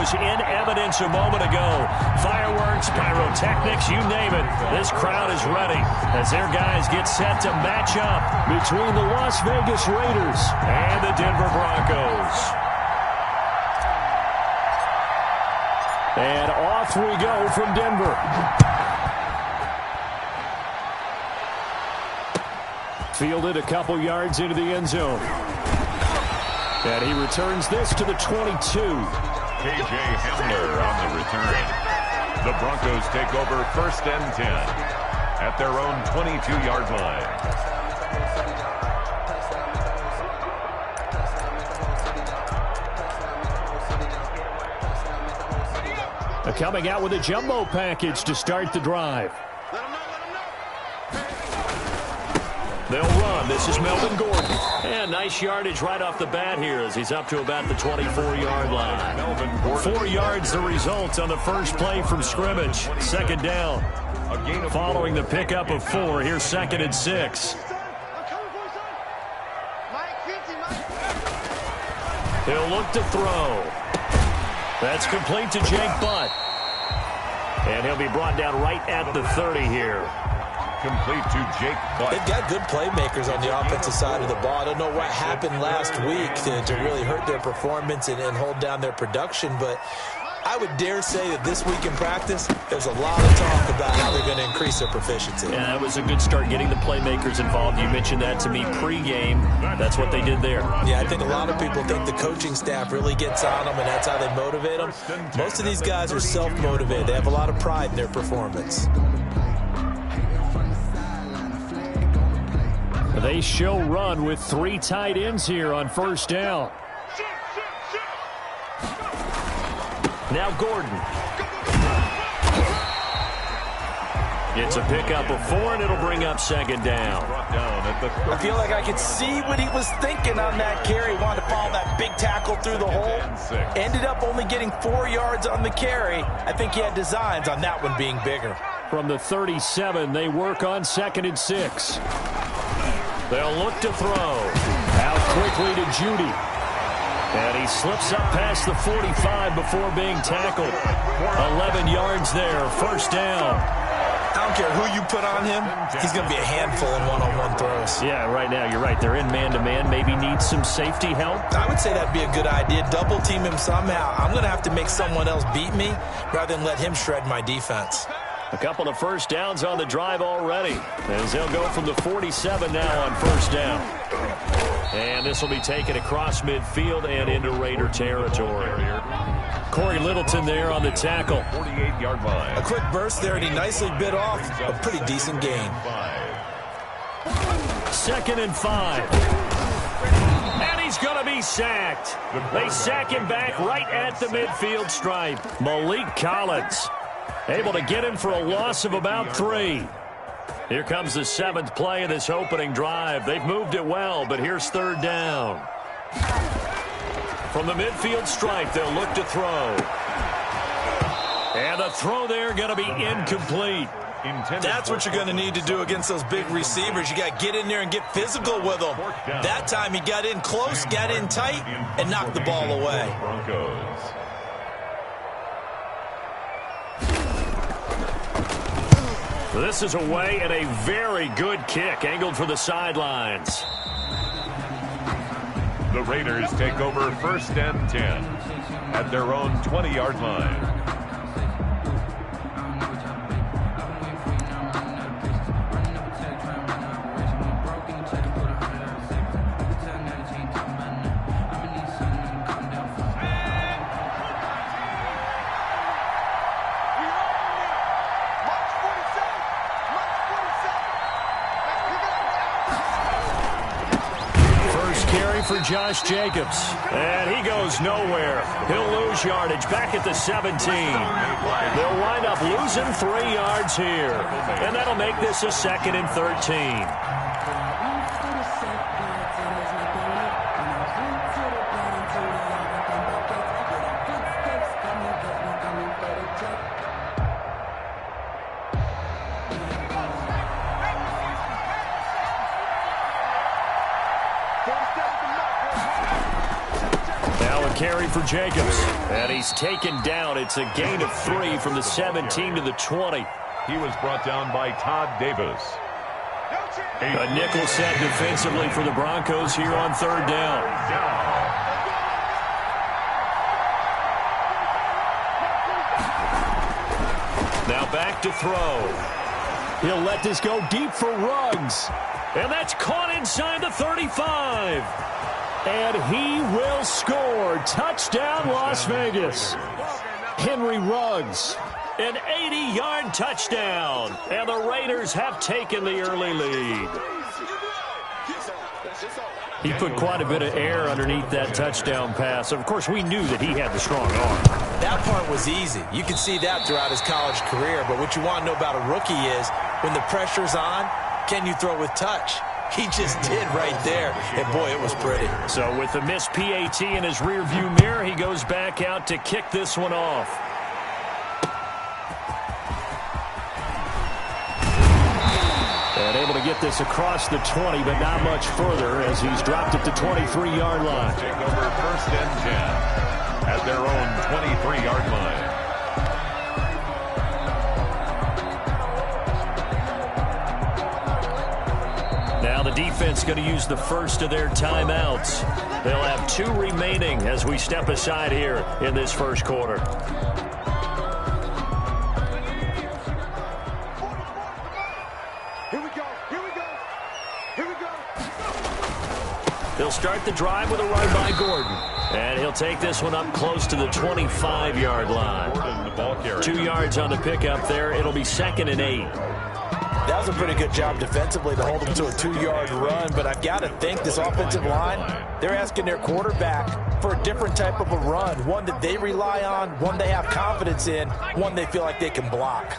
was in evidence a moment ago. Fireworks, pyrotechnics, you name it. This crowd is ready as their guys get set to match up between the Las Vegas Raiders and the Denver Broncos. And off we go from Denver. Fielded a couple yards into the end zone. And he returns this to the 22. K.J. Hamler on the return. The Broncos take over 1st and 10 at their own 22-yard line. Coming out with a jumbo package to start the drive. They'll run. This is Melvin Gordon. And nice yardage right off the bat here as he's up to about the 24-yard line. 4 yards the result on the first play from scrimmage. 2nd down. Following the pickup of 4, here's 2nd and 6. He'll look to throw. That's complete to Jake Butt. And he'll be brought down right at the 30 here. Complete to Jake Butt. They've got good playmakers on the offensive side of the ball. I don't know what happened last week to really hurt their performance and hold down their production, but I would dare say that this week in practice, there's a lot of talk about how they're going to increase their proficiency. Yeah, that was a good start getting the playmakers involved. You mentioned that to me pregame. That's what they did there. Yeah, I think a lot of people think the coaching staff really gets on them, and that's how they motivate them. Most of these guys are self-motivated. They have a lot of pride in their performance. They show run with 3 tight ends here on 1st down. Now Gordon. It's a pickup of 4, and it'll bring up 2nd down. I feel like I could see what he was thinking on that carry. He wanted to follow that big tackle through the hole. Ended up only getting 4 yards on the carry. I think he had designs on that one being bigger. From the 37, they work on 2nd and 6. They'll look to throw. Out quickly to Judy. And he slips up past the 45 before being tackled. 11 yards there, 1st down. I don't care who you put on him. He's going to be a handful in one-on-one throws. Yeah, right now, you're right. They're in man-to-man. Maybe need some safety help. I would say that'd be a good idea. Double team him somehow. I'm going to have to make someone else beat me rather than let him shred my defense. A couple of 1st downs on the drive already, as they'll go from the 47 now on 1st down. And this will be taken across midfield and into Raider territory. Corey Littleton there on the tackle. 48-yard line. A quick burst there, and he nicely bit off a pretty decent gain. 2nd and 5. And he's going to be sacked. They sack him back right at the midfield stripe. Malik Collins able to get him for a loss of about 3. Here comes the 7th play of this opening drive. They've moved it well, but here's 3rd down. From the midfield stripe, they'll look to throw. And the throw there going to be incomplete. That's what you're going to need to do against those big receivers. You got to get in there and get physical with them. That time he got in close, got in tight, and knocked the ball away. This is away and a very good kick, angled for the sidelines. The Raiders take over 1st and 10 at their own 20-yard line. For Josh Jacobs, and he goes nowhere. He'll lose yardage back at the 17. They'll wind up losing 3 yards here, and that'll make this a 2nd and 13. carry for Jacobs. And he's taken down. It's a gain of 3 from the 17 to the 20. He was brought down by Todd Davis. A nickel set defensively for the Broncos here on 3rd down. Now back to throw. He'll let this go deep for Ruggs. And that's caught inside the 35. And he will score. Touchdown, Las Vegas. Henry Ruggs. An 80-yard touchdown. And the Raiders have taken the early lead. He put quite a bit of air underneath that touchdown pass. Of course, we knew that he had the strong arm. That part was easy. You can see that throughout his college career. But what you want to know about a rookie is when the pressure's on, can you throw with touch? He just did right there. And, boy, it was pretty. So with the missed PAT in his rearview mirror, he goes back out to kick this one off. And able to get this across the 20, but not much further as he's dropped it to 23-yard line. Take over 1st and 10 at their own 23-yard line. Now the defense going to use the first of their timeouts. They'll have 2 remaining as we step aside here in this first quarter. He'll start the drive with a run by Gordon. And he'll take this one up close to the 25-yard line. 2 yards on the pickup there. It'll be 2nd and 8. That was a pretty good job defensively to hold him to a 2-yard run, but I've got to think this offensive line, they're asking their quarterback for a different type of a run, one that they rely on, one they have confidence in, one they feel like they can block.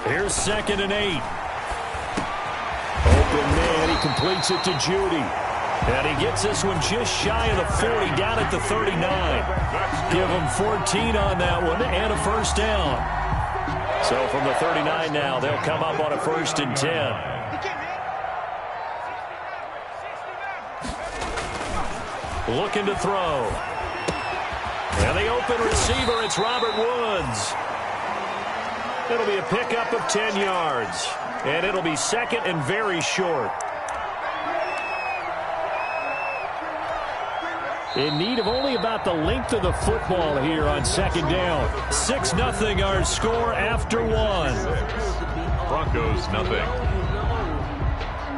Here's 2nd and 8. Open man, he completes it to Judy. And he gets this one just shy of the 40, down at the 39. Give him 14 on that one and a first down. So from the 39 now, they'll come up on a 1st and 10. Looking to throw. And the open receiver, it's Robert Woods. It'll be a pickup of 10 yards. And it'll be 2nd and very short. In need of only about the length of the football here on 2nd down. 6-0 our score after 1. Broncos nothing.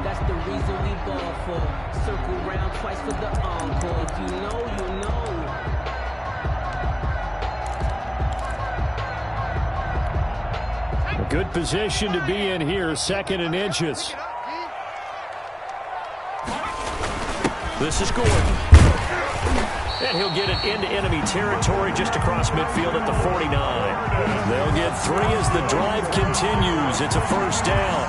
That's the reason we ball for. Circle round twice for the encore. If you know, you know. A good position to be in here, 2nd and inches. This is Gordon. And he'll get it into enemy territory just across midfield at the 49. They'll get 3 as the drive continues. It's a first down.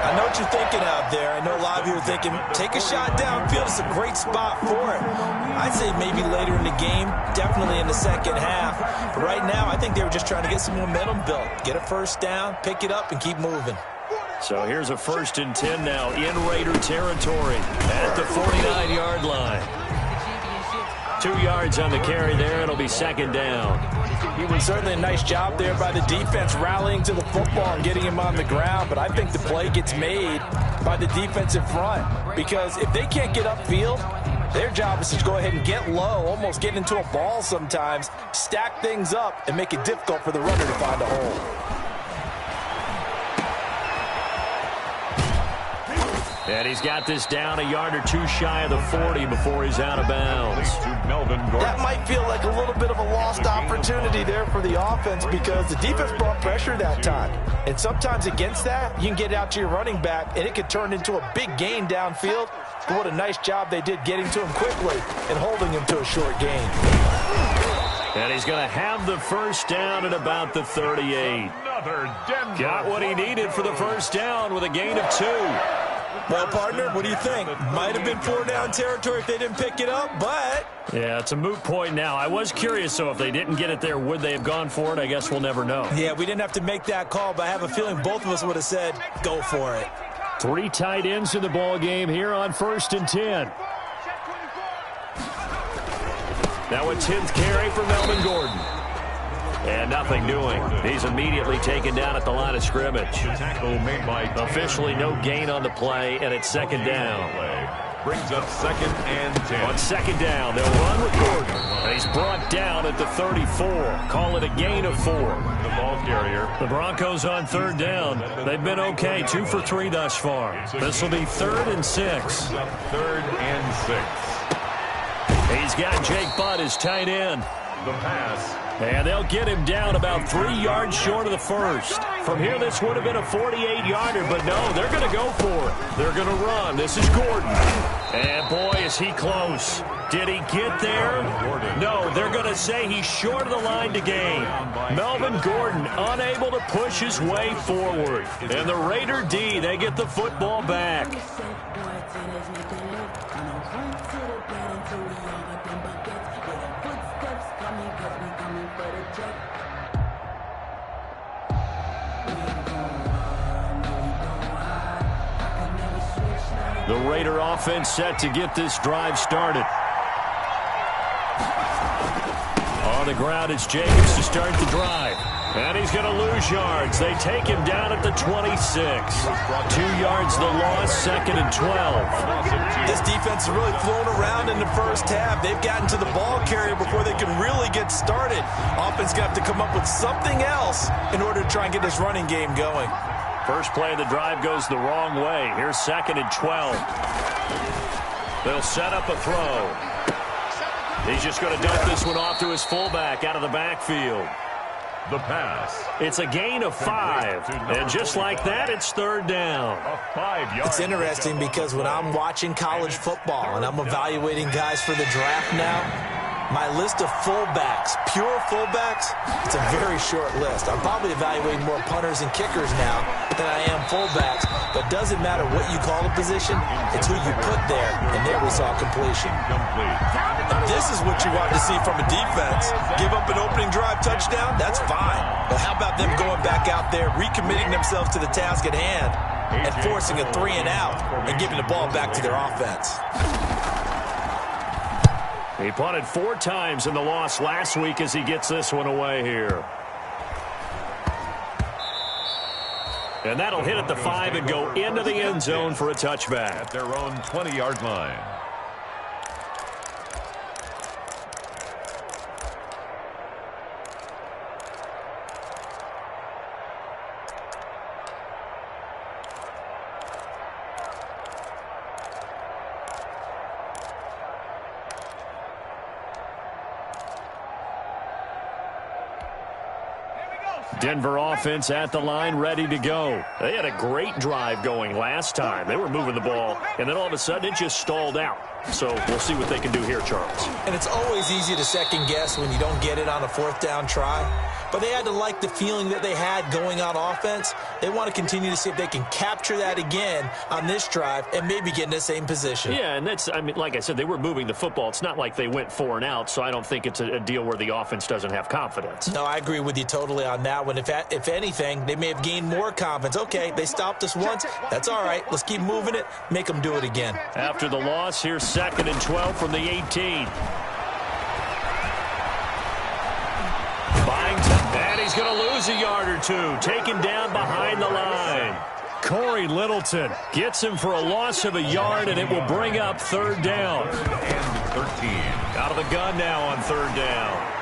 I know what you're thinking out there. I know a lot of you are thinking, take a shot downfield. It's a great spot for it. I'd say maybe later in the game, definitely in the second half. But right now, I think they were just trying to get some momentum built. Get a first down, pick it up, and keep moving. So here's a 1st and 10 now in Raider territory at the 49-yard line. 2 yards on the carry there. It'll be 2nd down. It was certainly a nice job there by the defense rallying to the football and getting him on the ground, but I think the play gets made by the defensive front because if they can't get upfield, their job is to go ahead and get low, almost get into a ball sometimes, stack things up, and make it difficult for the runner to find a hole. And he's got this down a yard or 2 shy of the 40 before he's out of bounds. That might feel like a little bit of a lost opportunity there for the offense because the defense brought pressure that time. And sometimes against that, you can get out to your running back, and it could turn into a big gain downfield. But what a nice job they did getting to him quickly and holding him to a short gain. And he's going to have the first down at about the 38. Got what he needed for the first down with a gain of 2. Well, partner, what do you think? Might have been 4-down territory if they didn't pick it up, but... Yeah, it's a moot point now. I was curious, so if they didn't get it there, would they have gone for it? I guess we'll never know. Yeah, we didn't have to make that call, but I have a feeling both of us would have said, go for it. Three tight ends in the ball game here on 1st and 10. Now a 10th carry for Melvin Gordon. And nothing doing. He's immediately taken down at the line of scrimmage. Tackle made by officially no gain on the play, and it's 2nd down. Brings up 2nd and 10. On 2nd down, they'll run with Gordon. And he's brought down at the 34. Call it a gain of 4. The ball carrier. The Broncos on 3rd down. They've been okay, 2 for 3 thus far. This will be 3rd and 6. 3rd and 6. He's got Jake Butt as tight end. The pass. And they'll get him down about 3 yards short of the first. From here, this would have been a 48-yarder, but no, they're going to go for it. They're going to run. This is Gordon. And, boy, is he close. Did he get there? No, they're going to say he's short of the line to gain. Melvin Gordon unable to push his way forward. And the Raider D, they get the football back. The Raider offense set to get this drive started. On the ground, it's Jacobs to start the drive. And he's going to lose yards. They take him down at the 26. 2 yards the loss, 2nd and 12. This defense has really flown around in the first half. They've gotten to the ball carrier before they can really get started. Offense got to come up with something else in order to try and get this running game going. First play of the drive goes the wrong way. Here's 2nd and 12. They'll set up a throw. He's just going to dump this one off to his fullback out of the backfield. The pass. It's a gain of 5. And just like that, it's 3rd down. A 5-yard. It's interesting because when I'm watching college football and I'm evaluating guys for the draft now, my list of fullbacks, pure fullbacks, it's a very short list. I'm probably evaluating more punters and kickers now than I am fullbacks, but doesn't matter what you call a position, it's who you put there, and there we saw completion. And this is what you want to see from a defense. Give up an opening drive touchdown, that's fine. But how about them going back out there, recommitting themselves to the task at hand, and forcing a 3 and out, and giving the ball back to their offense. He punted 4 times in the loss last week as he gets this one away here. And that'll hit at the 5 and go into the end zone for a touchback. At their own 20-yard line. Denver offense at the line, ready to go. They had a great drive going last time. They were moving the ball, and then all of a sudden it just stalled out. So we'll see what they can do here, Charles. And it's always easy to second guess when you don't get it on a 4th down try. But they had to like the feeling that they had going on offense. They want to continue to see if they can capture that again on this drive and maybe get in the same position. Yeah, and that's, I mean, like I said, they were moving the football. It's not like they went 4 and out, so I don't think it's a deal where the offense doesn't have confidence. No, I agree with you totally on that one. If anything, they may have gained more confidence. Okay, they stopped us once. That's all right. Let's keep moving it. Make them do it again. After the loss, here's 2nd and 12 from the 18. And he's going to lose a yard or 2. Taken down behind the line. Corey Littleton gets him for a loss of a yard, and it will bring up 3rd down. And 13. Out of the gun now on 3rd down.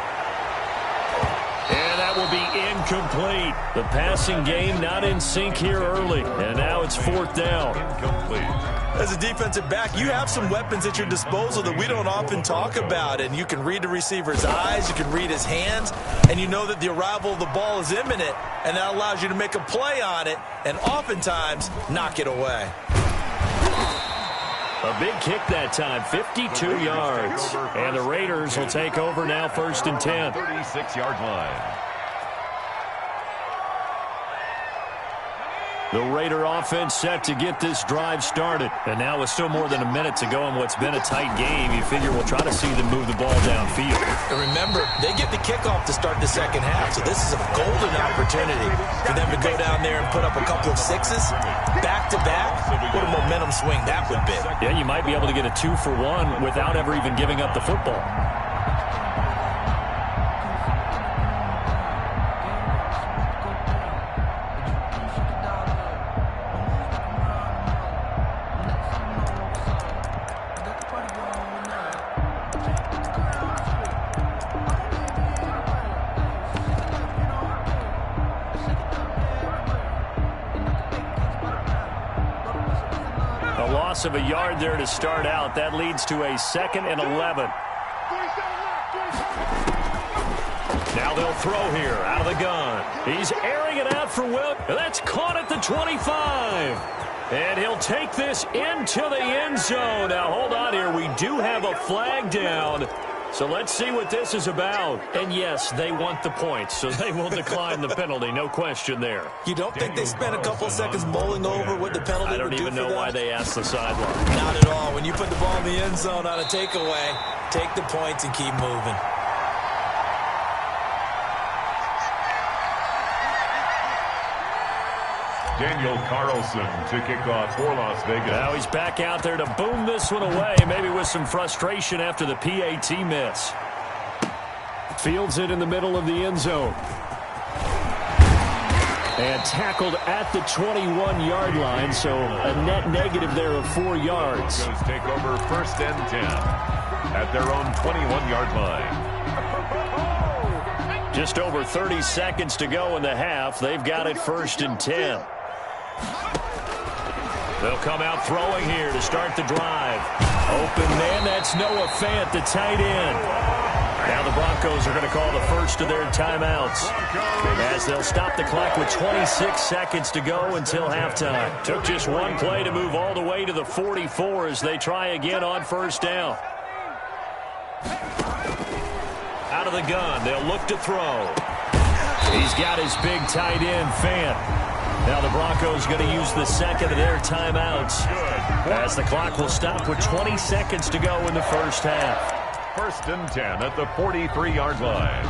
And that will be incomplete. The passing game not in sync here early. And now it's 4th down. Incomplete. As a defensive back, you have some weapons at your disposal that we don't often talk about. And you can read the receiver's eyes, you can read his hands, and you know that the arrival of the ball is imminent. And that allows you to make a play on it and oftentimes knock it away. A big kick that time, 52 yards. And the Raiders will take over now 1st and 10. 36-yard line. The Raider offense set to get this drive started. And now with still more than a minute to go in what's been a tight game, you figure we'll try to see them move the ball downfield. And remember, they get the kickoff to start the second half, so this is a golden opportunity for them to go down there and put up a couple of sixes back-to-back. What a momentum swing that would be. Yeah, you might be able to get a 2-for-1 without ever even giving up the football. Of a yard there to start out. That leads to a 2nd and 11. Now they'll throw here out of the gun. He's airing it out for Will. That's caught at the 25. And he'll take this into the end zone. Now hold on here. We do have a flag down. So let's see what this is about. And yes, they want the points, so they will decline the penalty. No question there. You don't think they spent a couple seconds mulling over what the penalty I don't would do even for know them? why they asked the sideline. Not at all. When you put the ball in the end zone on a takeaway, take the points and keep moving. Daniel Carlson to kick off for Las Vegas. Now he's back out there to boom this one away, maybe with some frustration after the PAT miss. Fields it in the middle of the end zone. And tackled at the 21-yard line, so a net negative there of 4 yards. Broncos take over 1st and 10 at their own 21-yard line. Just over 30 seconds to go in the half. They've got it 1st and 10. They'll come out throwing here to start the drive. Open man, that's Noah Fant, the tight end. Now the Broncos are going to call the first of their timeouts as they'll stop the clock with 26 seconds to go until halftime. Took just one play to move all the way to the 44 as they try again on 1st down. Out of the gun, they'll look to throw. He's got his big tight end, Fant. Now the Broncos going to use the 2nd of their timeouts as the clock will stop with 20 seconds to go in the 1st half. 1st and 10 at the 43-yard line.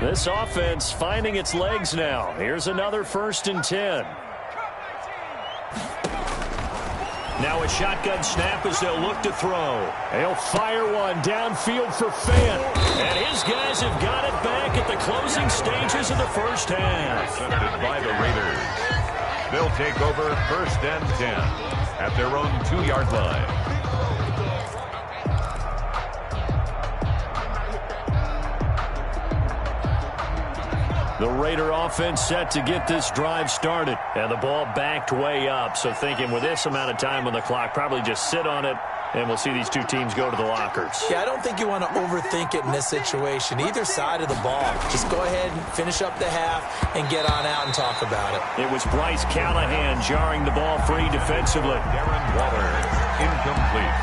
This offense finding its legs now. Here's another 1st and 10. Now a shotgun snap as they'll look to throw. They'll fire one downfield for Fant. And his guys have got it back at the closing stages of the 1st half. Presented by the Raiders. They'll take over 1st and 10 at their own 2-yard line. The Raider offense set to get this drive started. And the ball backed way up. So thinking with this amount of time on the clock, probably just sit on it, and we'll see these two teams go to the lockers. Yeah, I don't think you want to overthink it in this situation. Either side of the ball. Just go ahead and finish up the half and get on out and talk about it. It was Bryce Callahan jarring the ball free defensively. Darren Waller, incomplete.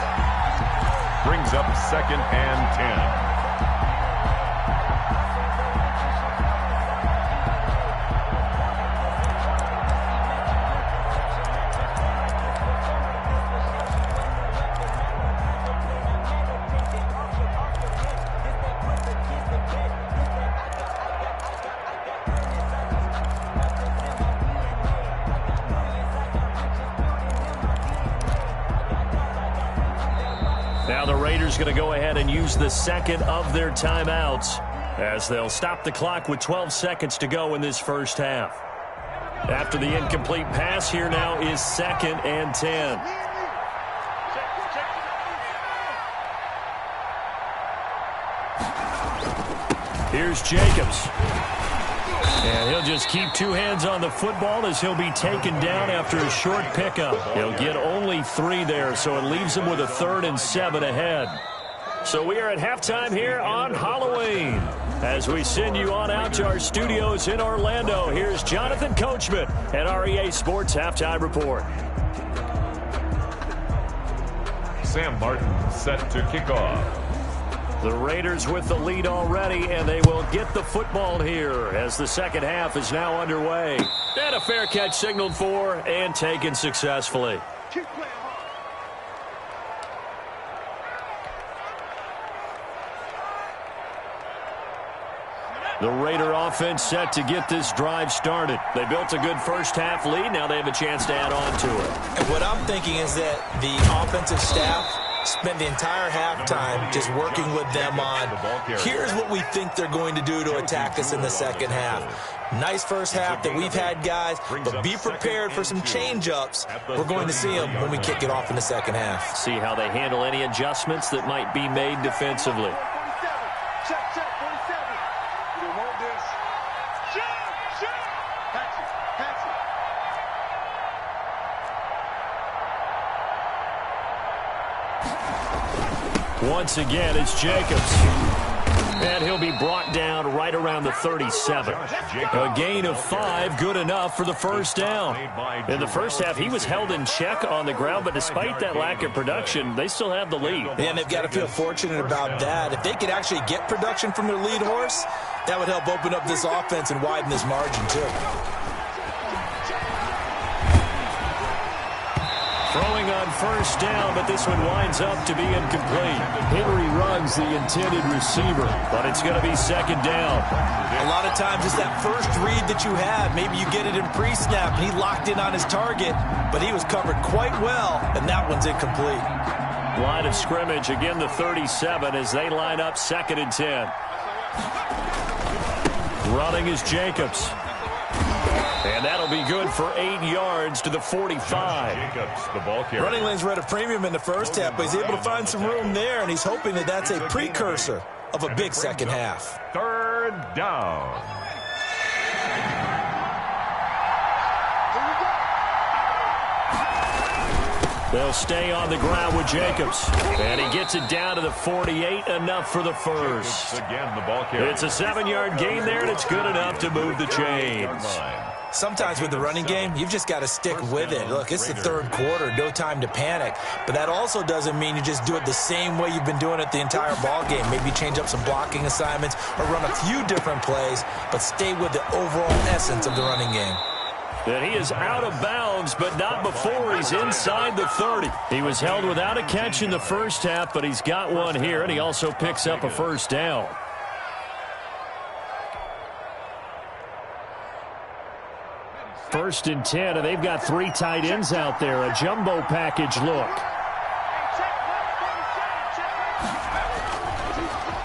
Brings up 2nd and 10. Now the Raiders going to go ahead and use the 2nd of their timeouts as they'll stop the clock with 12 seconds to go in this 1st half. After the incomplete pass, here now is 2nd and 10. Here's Jacobs. And he'll just keep 2 hands on the football as he'll be taken down after a short pickup. He'll get only 3 there, so it leaves him with a 3rd and 7 ahead. So we are at halftime here on Halloween. As we send you on out to our studios in Orlando, here's Jonathan Coachman at REA Sports Halftime Report. Sam Martin set to kick off. The Raiders with the lead already, and they will get the football here as the second half is now underway. And a fair catch signaled for and taken successfully. The Raider offense set to get this drive started. They built a good first half lead. Now they have a chance to add on to it. And what I'm thinking is that the offensive staff spent the entire halftime just working with them on, here's what we think they're going to do to attack us in the second half. Nice first half that we've had, guys, but be prepared for some change-ups. We're going to see them when we kick it off in the second half. See how they handle any adjustments that might be made defensively. Once again, it's Jacobs. And he'll be brought down right around the 37. A gain of 5, good enough for the first down. In the first half, he was held in check on the ground, but despite that lack of production, they still have the lead. And they've got to feel fortunate about that. If they could actually get production from their lead horse, that would help open up this offense and widen this margin, too. Throwing on first down, but this one winds up to be incomplete. Henry Ruggs, the intended receiver, but it's going to be second down. A lot of times it's that first read that you have. Maybe you get it in pre-snap, and he locked in on his target, but he was covered quite well, and that one's incomplete. Line of scrimmage, again the 37 as they line up 2nd and 10. Running is Jacobs. And that'll be good for 8 yards to the 45. Jacobs, the ball carrier. Running lanes were at a premium in the first half, but he's able to find some room there, and he's hoping that that's a precursor of a big second half. 3rd down. They'll stay on the ground with Jacobs. And he gets it down to the 48, enough for the first. Again, the ball carrier. It's a 7-yard gain there, and it's good enough to move the chains. Sometimes with the running game, you've just got to stick with it. Look, it's the 3rd quarter, no time to panic. But that also doesn't mean you just do it the same way you've been doing it the entire ball game. Maybe change up some blocking assignments or run a few different plays, but stay with the overall essence of the running game. And he is out of bounds, but not before he's inside the 30. He was held without a catch in the first half, but he's got one here, and he also picks up a first down. First and 10, and they've got 3 tight ends out there. A jumbo package look.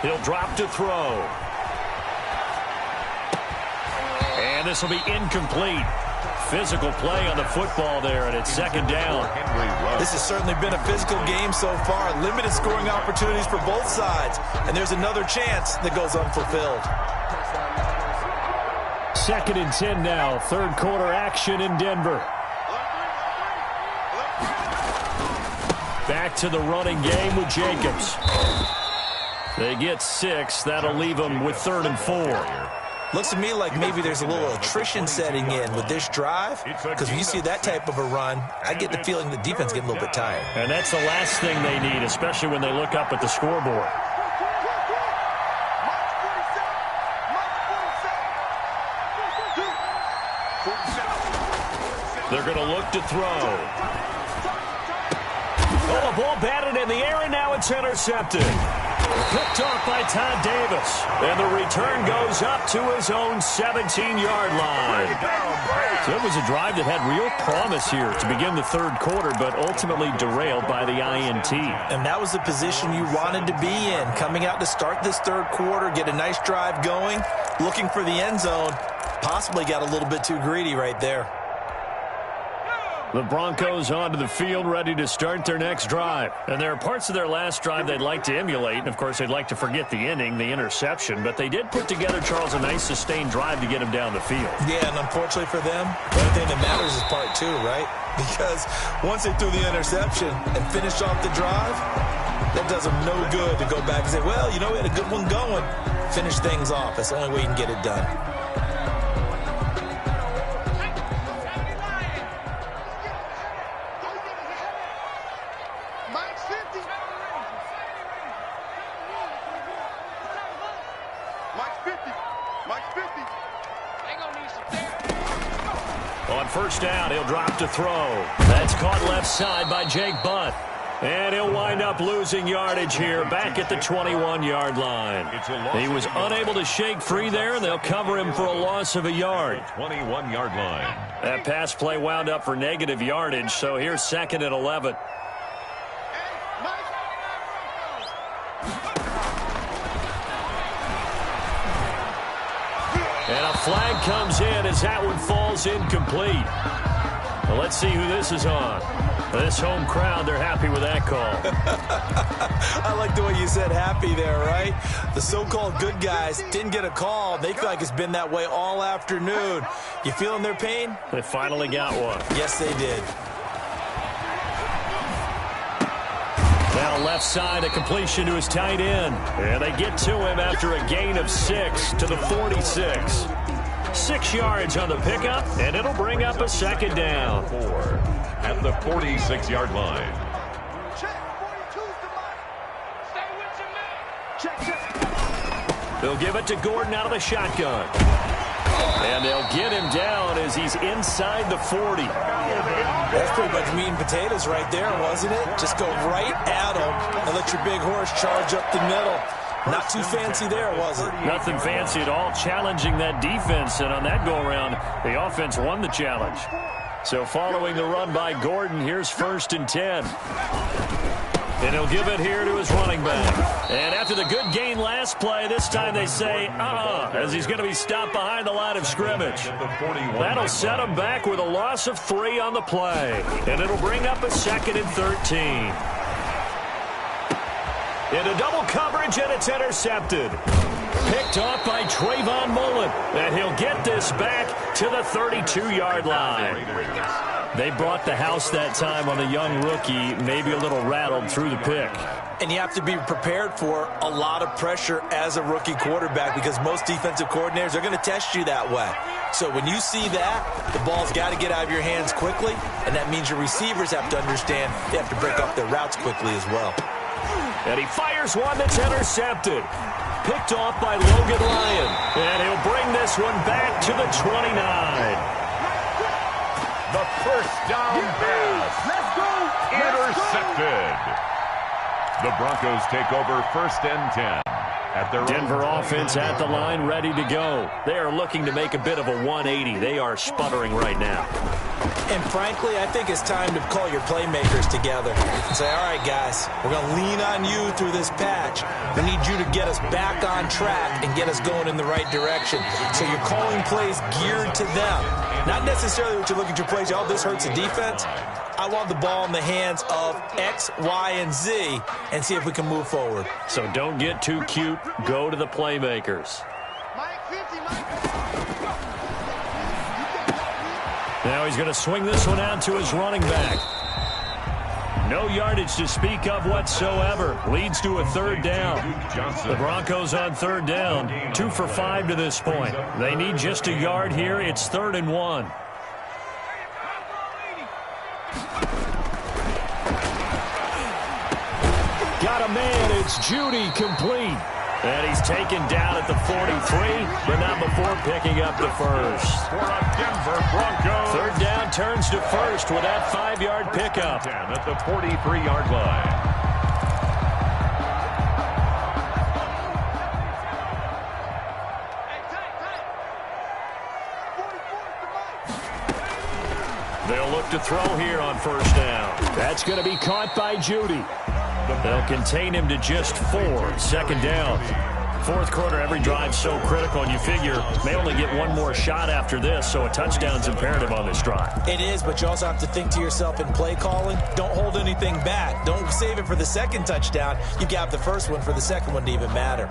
He'll drop to throw. And this will be incomplete. Physical play on the football there, and it's 2nd down. This has certainly been a physical game so far. Limited scoring opportunities for both sides. And there's another chance that goes unfulfilled. 2nd and 10 now. 3rd quarter action in Denver. Back to the running game with Jacobs. They get 6. That'll leave them with 3rd and 4. Looks to me like maybe there's a little attrition setting in with this drive, because when you see that type of a run, I get the feeling the defense getting a little bit tired. And that's the last thing they need, especially when they look up at the scoreboard. They're going to look to throw. Oh, the ball batted in the air, and now it's intercepted. Picked off by Todd Davis. And the return goes up to his own 17-yard line. So it was a drive that had real promise here to begin the 3rd quarter, but ultimately derailed by the INT. And that was the position you wanted to be in. Coming out to start this 3rd quarter, get a nice drive going, looking for the end zone. Possibly got a little bit too greedy right there. The Broncos onto the field, ready to start their next drive. And there are parts of their last drive they'd like to emulate. And, of course, they'd like to forget the inning, the interception. But they did put together, Charles, a nice sustained drive to get him down the field. Yeah, and unfortunately for them, the only thing that matters is part 2, right? Because once they threw the interception and finished off the drive, that does them no good to go back and say, well, you know, we had a good one going. Finish things off. That's the only way you can get it done. first down. He'll drop to throw. That's caught left side by Jake Butt. And he'll wind up losing yardage here back at the 21-yard line. He was unable to shake free there, and they'll cover him for a loss of a yard. 21-yard line. That pass play wound up for negative yardage, so here's 2nd and 11. And a flag comes in as that one falls incomplete. Well, let's see who this is on. This home crowd, they're happy with that call. I like the way you said happy there, right? The so-called good guys didn't get a call. They feel like it's been that way all afternoon. You feeling their pain? They finally got one. Yes, they did. Now left side, a completion to his tight end. And they get to him after a gain of 6 to the 46. 6 yards on the pickup, and it'll bring up a 2nd down. 4 at the 46-yard line. They'll give it to Gordon out of the shotgun. And they'll get him down as he's inside the 40. That's pretty much meat and potatoes right there, wasn't it? Just go right at him and let your big horse charge up the middle. Not too fancy there, was it? Nothing fancy at all, challenging that defense. And on that go-around, the offense won the challenge. So following the run by Gordon, here's 1st and 10. And he'll give it here to his running back. And after the good gain last play, this time they say, as he's going to be stopped behind the line of scrimmage. That'll set him back with a loss of 3 on the play. And it'll bring up a 2nd and 13. Into double coverage, and it's intercepted. Picked off by Trayvon Mullen. And he'll get this back to the 32-yard line. They brought the house that time on a young rookie, maybe a little rattled through the pick. And you have to be prepared for a lot of pressure as a rookie quarterback because most defensive coordinators are going to test you that way. So when you see that, the ball's got to get out of your hands quickly, and that means your receivers have to understand they have to break up their routes quickly as well. And he fires one that's intercepted. Picked off by Logan Lyon. And he'll bring this one back to the 29. The first down pass. Let's go. Intercepted. The Broncos take over 1st and 10. At their Denver offense at the line, ready to go. They are looking to make a bit of a 180. They are sputtering right now. And frankly, I think it's time to call your playmakers together and say, all right, guys, we're going to lean on you through this patch. We need you to get us back on track and get us going in the right direction. So you're calling plays geared to them. Not necessarily what you're looking to plays, oh, this hurts the defense. I want the ball in the hands of X, Y, and Z and see if we can move forward. So don't get too cute. Go to the playmakers. Now he's going to swing this one out to his running back. No yardage to speak of whatsoever. Leads to a 3rd down. The Broncos on 3rd down. 2 for 5 to this point. They need just a yard here. It's 3rd and 1. Got a man. It's Judy complete. And he's taken down at the 43, but not before picking up the first. For a Denver Broncos. 3rd down turns to 1st with that 5-yard pickup. At the 43-yard line. They'll look to throw here on 1st down. That's going to be caught by Judy. They'll contain him to just 4. 2nd down. 4th quarter, every drive so critical, and you figure may only get one more shot after this, so a touchdown's imperative on this drive. It is, but you also have to think to yourself in play calling, don't hold anything back. Don't save it for the 2nd touchdown. You got the 1st one for the 2nd one to even matter.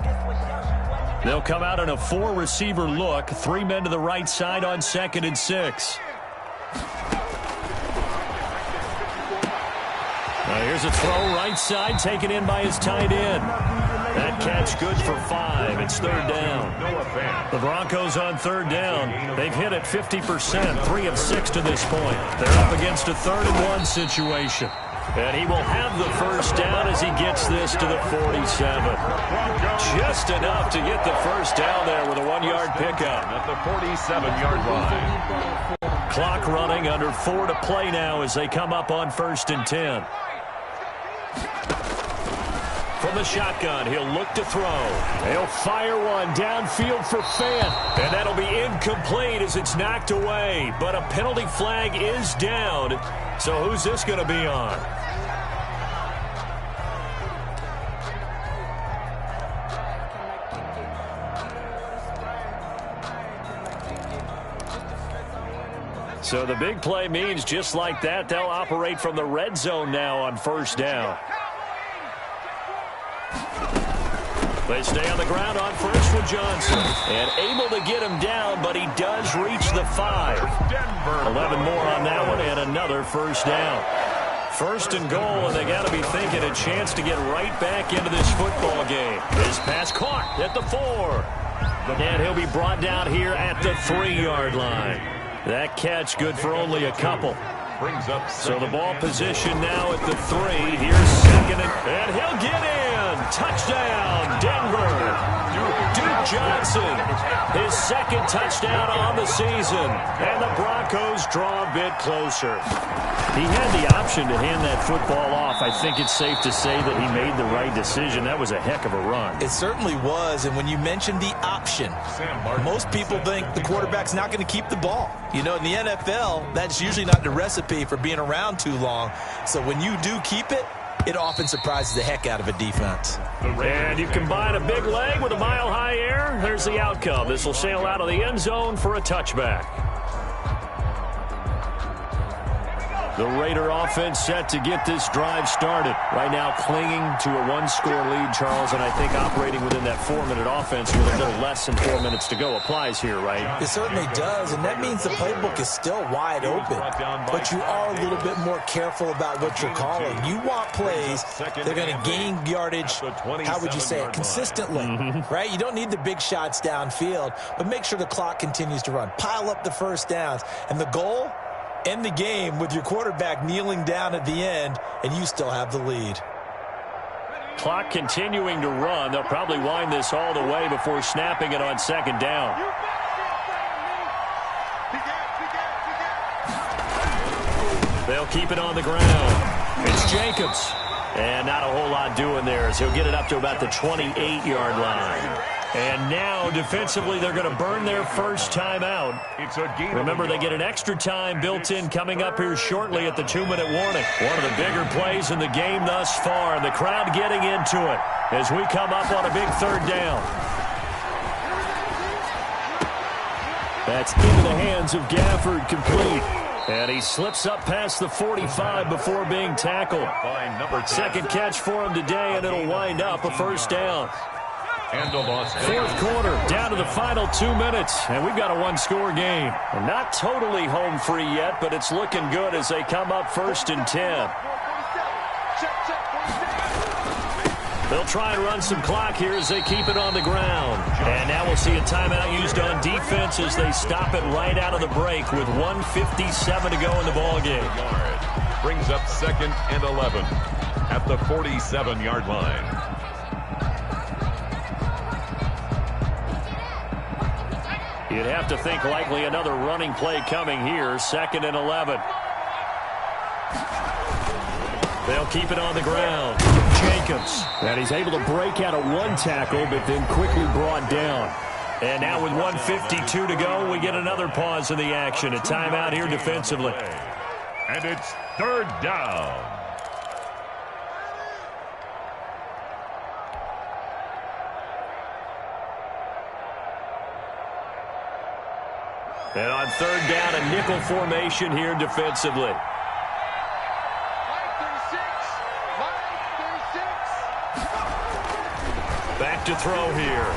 They'll come out in a 4-receiver look. 3 men to the right side on 2nd and 6. Now here's a throw right side, taken in by his tight end. That catch good for 5. It's 3rd down. The Broncos on 3rd down. They've hit it 50%, 3 of 6 to this point. They're up against a 3rd and 1 situation. And he will have the 1st down as he gets this to the 47. Just enough to get the 1st down there with a 1-yard pickup. At the 47-yard line. clock running, under 4 to play now as they come up on 1st and 10. From the shotgun, he'll look to throw. He'll fire one downfield for Fant. And that'll be incomplete as it's knocked away. But a penalty flag is down. So who's this going to be on? So the big play means just like that, they'll operate from the red zone now on 1st down. They stay on the ground on 1st with Johnson. And able to get him down, but he does reach the 5. 11 more on that one and another 1st down. 1st and goal, and they got to be thinking a chance to get right back into this football game. His pass caught at the 4. And he'll be brought down here at the 3-yard line. That catch good for only a couple. So the ball position now at the 3. Here's 2nd and he'll get in. Touchdown, Denver. Duke Johnson, his 2nd touchdown on the season. And the Broncos draw a bit closer. He had the option to hand that football off. I think it's safe to say that he made the right decision. That was a heck of a run. It certainly was. And when you mentioned the option, most people think the quarterback's not going to keep the ball. You know, in the NFL, that's usually not the recipe for being around too long. So when you do keep it, it often surprises the heck out of a defense. And you combine a big leg with a mile-high air, there's the outcome. This will sail out of the end zone for a touchback. The Raider offense set to get this drive started. Right now clinging to a 1-score lead, Charles, and I think operating within that 4-minute offense with a little less than 4 minutes to go applies here, right? It certainly does, and that means the playbook is still wide open. But you are a little bit more careful about what you're calling. You want plays that are going to gain yardage, how would you say it, consistently, right? You don't need the big shots downfield, but make sure the clock continues to run. Pile up the 1st downs, and the goal, end the game with your quarterback kneeling down at the end, and you still have the lead. Clock continuing to run. They'll probably wind this all the way before snapping it on 2nd down. They'll keep it on the ground. It's Jacobs. And not a whole lot doing there as he'll get it up to about the 28-yard line. And now, defensively, they're going to burn their first time out. Remember, they get an extra time built in coming up here shortly at the 2-minute warning. One of the bigger plays in the game thus far, and the crowd getting into it as we come up on a big 3rd down. That's into the hands of Gafford, complete. And he slips up past the 45 before being tackled. 2nd catch for him today, and it'll wind up a 1st down. 4th quarter, down to the final 2 minutes, and we've got a 1-score game. And not totally home free yet, but it's looking good as they come up 1st and 10. They'll try and run some clock here as they keep it on the ground. And now we'll see a timeout used on defense as they stop it right out of the break with 1:57 to go in the ballgame. Brings up 2nd and 11 at the 47-yard line. You'd have to think likely another running play coming here. 2nd and 11. They'll keep it on the ground. Jacobs. And he's able to break out of 1 tackle, but then quickly brought down. And now with 1:52 to go, we get another pause in the action. A timeout here defensively. And it's 3rd down. And on 3rd down, a nickel formation here defensively. Back to throw here.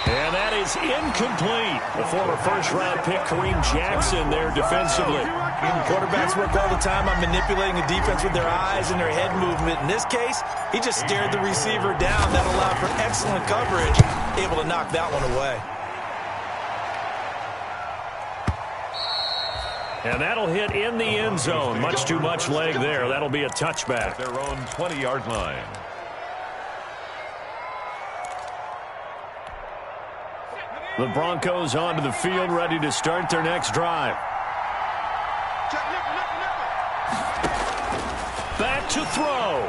And that is incomplete. The former 1st-round pick, Kareem Jackson, there defensively. Quarterbacks work all the time on manipulating the defense with their eyes and their head movement. In this case, he just stared the receiver down. That allowed for excellent coverage, able to knock that one away. And that'll hit in the end zone. Much too much leg there. That'll be a touchback. At their own 20-yard line. The Broncos onto the field, ready to start their next drive. Back to throw.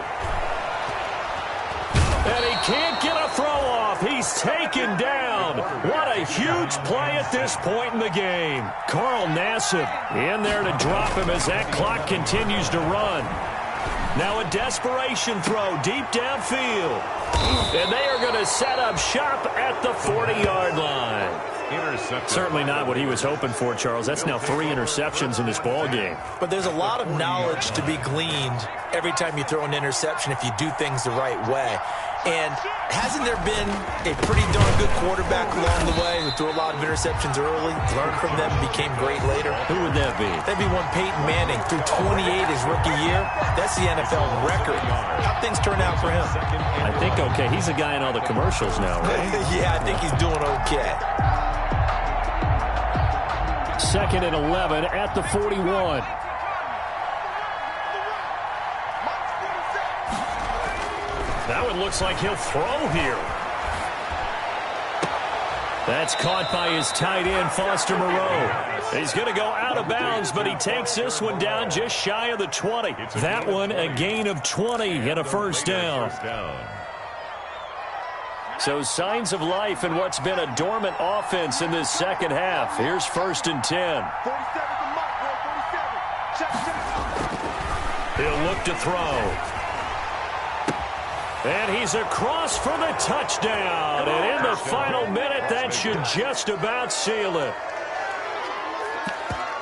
And he can't get a throw off. He's taken down. What a huge play at this point in the game. Carl Nassib in there to drop him as that clock continues to run. Now a desperation throw deep downfield. And they are going to set up shop at the 40-yard line. Intercepted. Certainly not what he was hoping for, Charles. That's now 3 interceptions in this ball game. But there's a lot of knowledge to be gleaned every time you throw an interception if you do things the right way. And hasn't there been a pretty darn good quarterback along the way who threw a lot of interceptions early, learned from them, became great later? Who would that be? That'd be one Peyton Manning, threw 28 his rookie year. That's the NFL record. How'd things turn out for him? I think okay. He's a guy in all the commercials now, right? Yeah, I think he's doing okay. 2nd and 11 at the 41. That one looks like he'll throw here. That's caught by his tight end, Foster Moreau. He's going to go out of bounds, but he takes this one down just shy of the 20. That one a gain of 20 and a first down. So signs of life in what's been a dormant offense in this second half. Here's 1st and 10. He'll look to throw. And he's across for the touchdown. And in the final minute, that should just about seal it.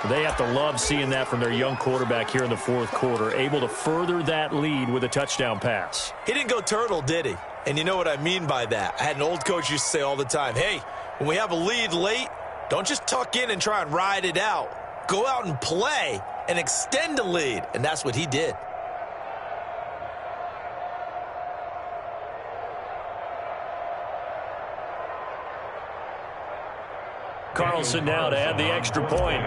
They have to love seeing that from their young quarterback here in the 4th quarter, able to further that lead with a touchdown pass. He didn't go turtle, did he? And you know what I mean by that. I had an old coach used to say all the time, hey, when we have a lead late, don't just tuck in and try and ride it out. Go out and play and extend the lead. And that's what he did. Carlson now to add the extra point.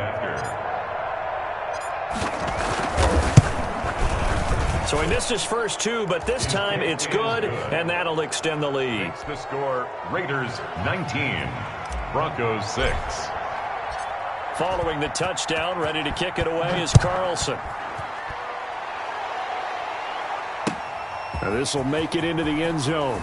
So he missed his first 2, but this time it's good, and that'll extend the lead. The score, Raiders 19, Broncos 6. Following the touchdown, ready to kick it away is Carlson. Now this will make it into the end zone.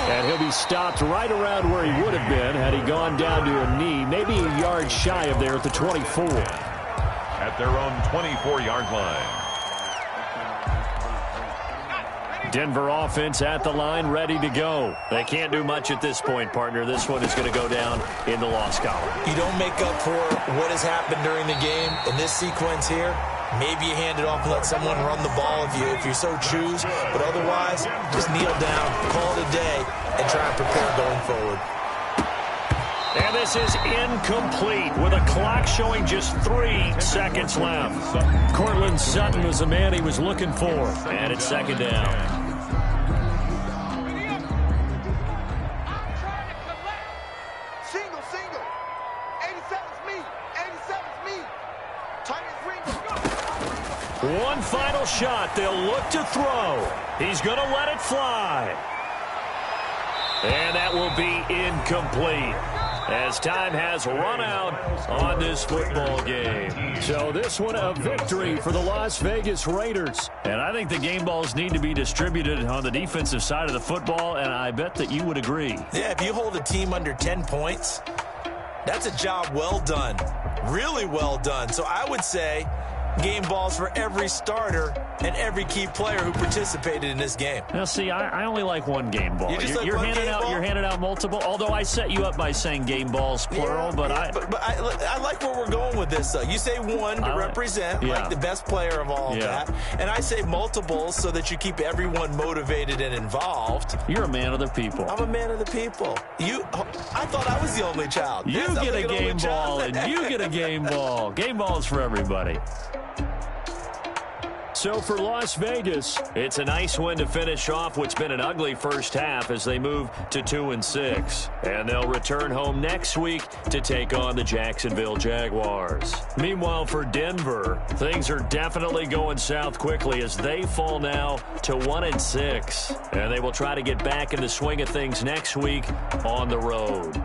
And he'll be stopped right around where he would have been had he gone down to a knee, maybe a yard shy of there at the 24. At their own 24-yard line. Denver offense at the line, ready to go. They can't do much at this point, partner. This one is going to go down in the loss column. You don't make up for what has happened during the game in this sequence here. Maybe you hand it off and let someone run the ball if you so choose. But otherwise, just kneel down, call it a day, and try and prepare going forward. And this is incomplete with a clock showing just 3 seconds left. Cortland Sutton was the man he was looking for. And it's 2nd down. One final shot. They'll look to throw. He's going to let it fly. And that will be incomplete, as time has run out on this football game. So this one a victory for the Las Vegas Raiders. And I think the game balls need to be distributed on the defensive side of the football, and I bet that you would agree. Yeah, if you hold a team under 10 points, that's a job well done. Really well done. So I would say game balls for every starter and every key player who participated in this game. Now, see, I only like one game ball. You're handing out multiple. Although I set you up by saying game balls plural, yeah, but I like where we're going with this. Though you say one to represent like the best player of all that, and I say multiples so that you keep everyone motivated and involved. You're a man of the people. I'm a man of the people. I thought I was the only child. You get a game ball, and you get a game ball. Game balls for everybody. so for Las Vegas, it's a nice win to finish off what's been an ugly first half as they move to 2-6. And they'll return home next week to take on the Jacksonville Jaguars. Meanwhile, for Denver, things are definitely going south quickly as they fall now to 1-6. And they will try to get back in the swing of things next week on the road.